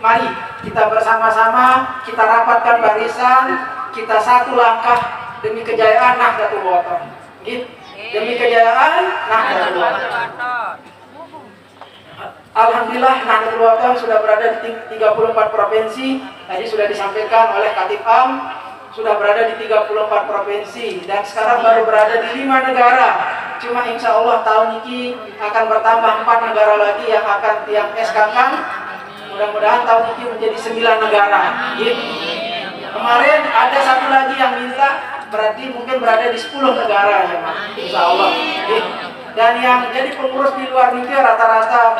Mari kita bersama-sama, kita rapatkan barisan, kita satu langkah demi kejayaan Nahdlatul Wathon. Demi kejayaan Nahdlatul Wathon. Alhamdulillah Nahdlatul Wathon sudah berada di 34 provinsi. Tadi sudah disampaikan oleh Khatib Am, sudah berada di 34 provinsi dan sekarang baru berada di 5 negara. Cuma insya Allah tahun ini akan bertambah 4 negara lagi yang akan tiang SK-kan. Mudah-mudahan tahun ini menjadi 9 negara. Kemarin ada satu lagi yang minta, berarti mungkin berada di 10 negara ya, insya Allah. Dan yang jadi pengurus di luar negeri rata-rata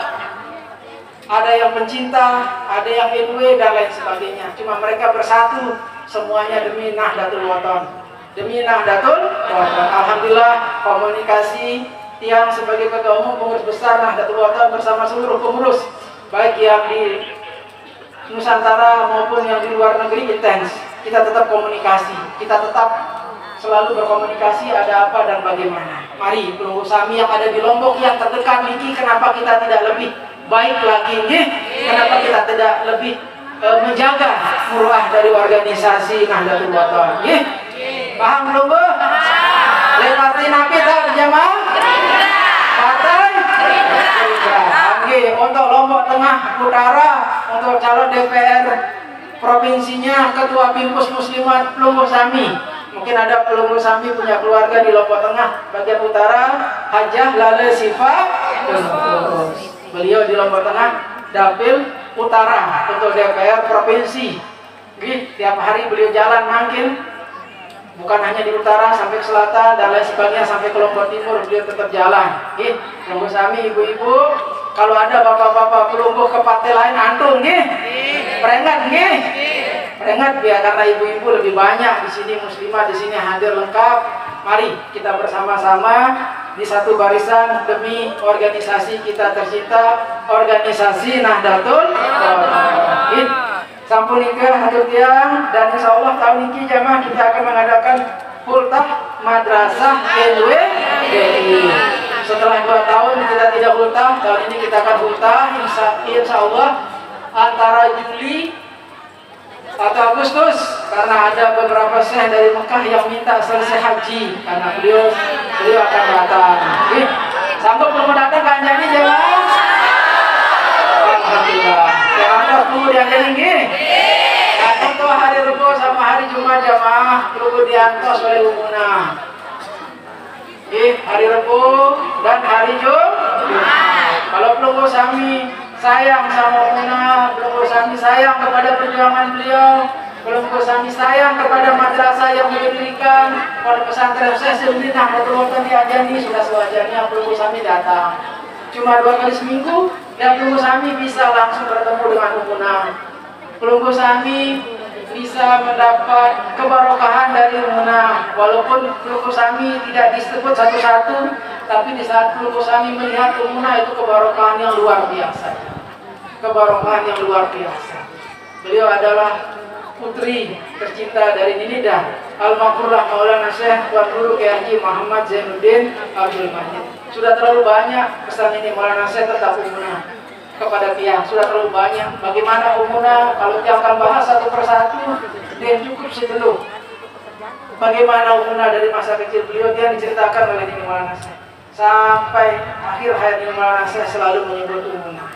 ada yang pencinta, ada yang NW dan lain sebagainya. Cuma mereka bersatu semuanya demi Nahdlatul Wathon, demi Nahdlatul Wathon. Alhamdulillah komunikasi tiang sebagai ketua umum pengurus besar Nahdlatul Wathon bersama seluruh pengurus, baik yang di Nusantara maupun yang di luar negeri intens. Kita tetap komunikasi, kita tetap selalu berkomunikasi ada apa dan bagaimana. Mari pelunggu Sami yang ada di Lombok yang terdekat ini, kenapa kita tidak lebih baik lagi nih? Kenapa kita tidak lebih menjaga muruah dari organisasi Nahdlatul Wathon? Paham belum, Bu? Partai napi tak jamaah? Partai untuk Lombok Tengah Utara, untuk calon DPR provinsinya Ketua Bimpus Muslimat Pelunggu Sami. Mungkin ada Pelunggu Sami punya keluarga di Lombok Tengah bagian utara, Hajah Lale Sifa. Beliau di Lombok Tengah dapil utara untuk DPR provinsi. Tiap hari beliau jalan mungkin bukan hanya di utara sampai ke selatan dan lain sebagainya sampai ke Lombok Timur, beliau tetap jalan. Pelunggu Sami, ibu-ibu, kalau ada bapak-bapak pelunggu ke partai lain antum perengat perengat biar karena ibu-ibu lebih banyak di sini muslimah, di sini hadir lengkap. Mari kita bersama-sama di satu barisan demi organisasi kita tercinta, organisasi Nahdlatul Wathon. Sampun nikah hatur tiang, dan insya Allah tahun ini jamaah kita akan mengadakan hultah madrasah NWDI. Setelah 2 tahun kita tidak hultah, tahun ini kita akan hultah insya Allah antara Juli atau Agustus, karena ada beberapa syekh dari Mekah yang minta selesai haji karena beliau akan datang. Sanggup belum datang kan jadi jemaah? Alhamdulillah. Yang ada tuh yang tinggi. Datang tuh hari Rebo sama hari Jumat jamaah perlu diantos oleh Umuna. Hari Rebo dan hari Jumat. Kalau Pelunggu Sami sayang sama Umuna, Pelunggu Sami sayang kepada perjuangan beliau, Pelunggu Sami sayang kepada madrasah yang didirikan, pada pesantren saya sendiri Nahdlatul Wathon diajani, sudah sewajarnya Pelunggu Sami datang. Cuma 2 kali seminggu dan Pelunggu Sami bisa langsung bertemu dengan Umuna. Pelunggu Sami bisa mendapat keberkahan dari Umunah. Walaupun Pelunggu Sami tidak disebut satu-satu, tapi di saat Pelunggu Sami melihat Umunah itu keberkahan yang luar biasa. Keberkahan yang luar biasa. Beliau adalah putri tercinta dari Ninidah, Al-Maghfurlah Maulana Syekh Tuan Guru Kiai Haji Muhammad Zainuddin Abdul Majid. Sudah terlalu banyak pesan ini Maulana Syekh tentang Umunah kepada Tiang, sudah terlalu banyak. Bagaimana Umunah, kalau Tiang akan bahas satu persatu, dia cukup seteluh. Bagaimana Umunah dari masa kecil beliau, dia diceritakan oleh Nini Maulana Syekh. Sampai akhir hayat Nini Maulana Syekh selalu menyebut Umunah.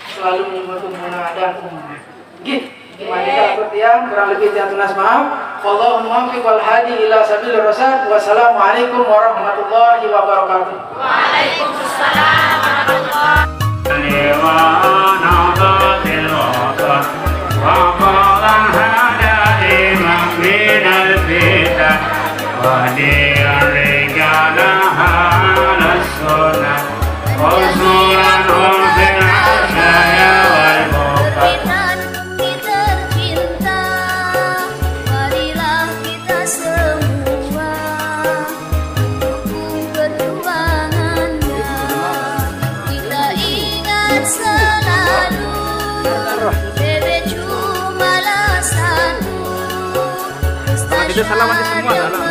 Selalu menyebut Umunah dan Umunah. Gitu. Gimana kita Tiang, kurang lebih Tiang tunas maaf. Wallahu muwaffiq wal hadi ila sabilir rasyad. Wassalamualaikum warahmatullahi wabarakatuh. Waalaikumsalam warahmatullahi Kita salaman semua dalam.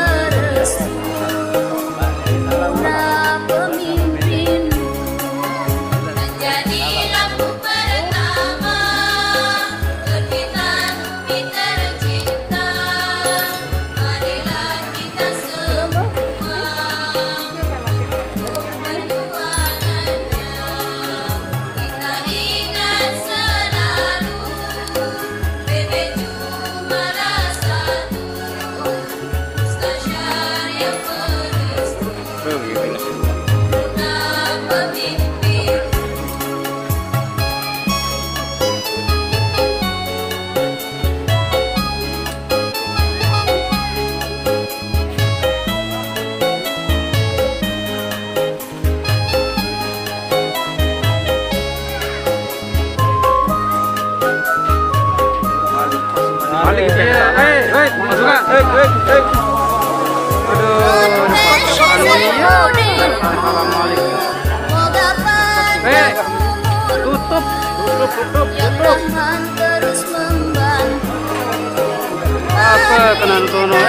Tutup. Terus membantu. Apa kenan tono?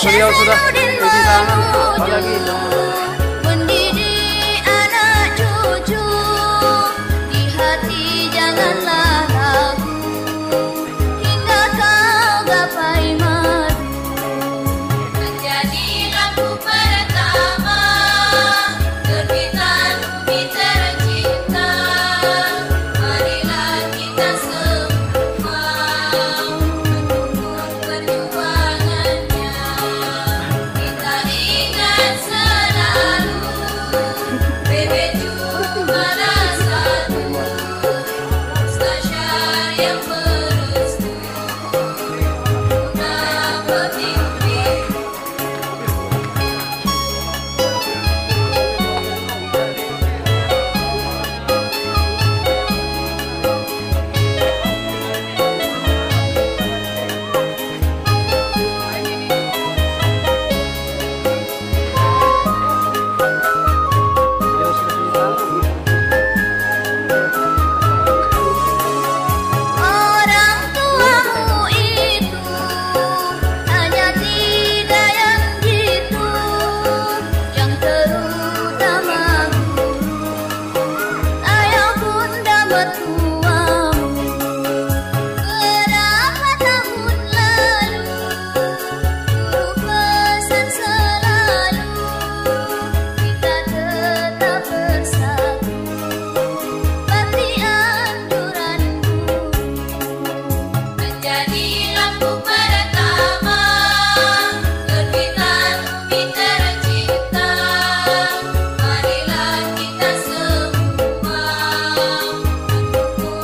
Beliau sudah di tangan. Apalagi mendidik anak cucu di hati janganlah ragu hingga kau gapai madu menjadi lampu pertama terbitan bumi tercinta. Marilah kita semua mendukung perjuangannya. Kita ingat selalu BB juara satu, Mustasyar yang berestu, Muda pemimpin. Orang tuamu itu hanya tiga yang jitu, yang terutama guru, ayah bunda mertuamu. Berapa tahun lalu guru pesan selalu kita tetap bersatu. Bakti anjuran menjadi lampu pertama terbitan bumi tercinta. Marilah kita semua mendukung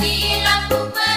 dilakukan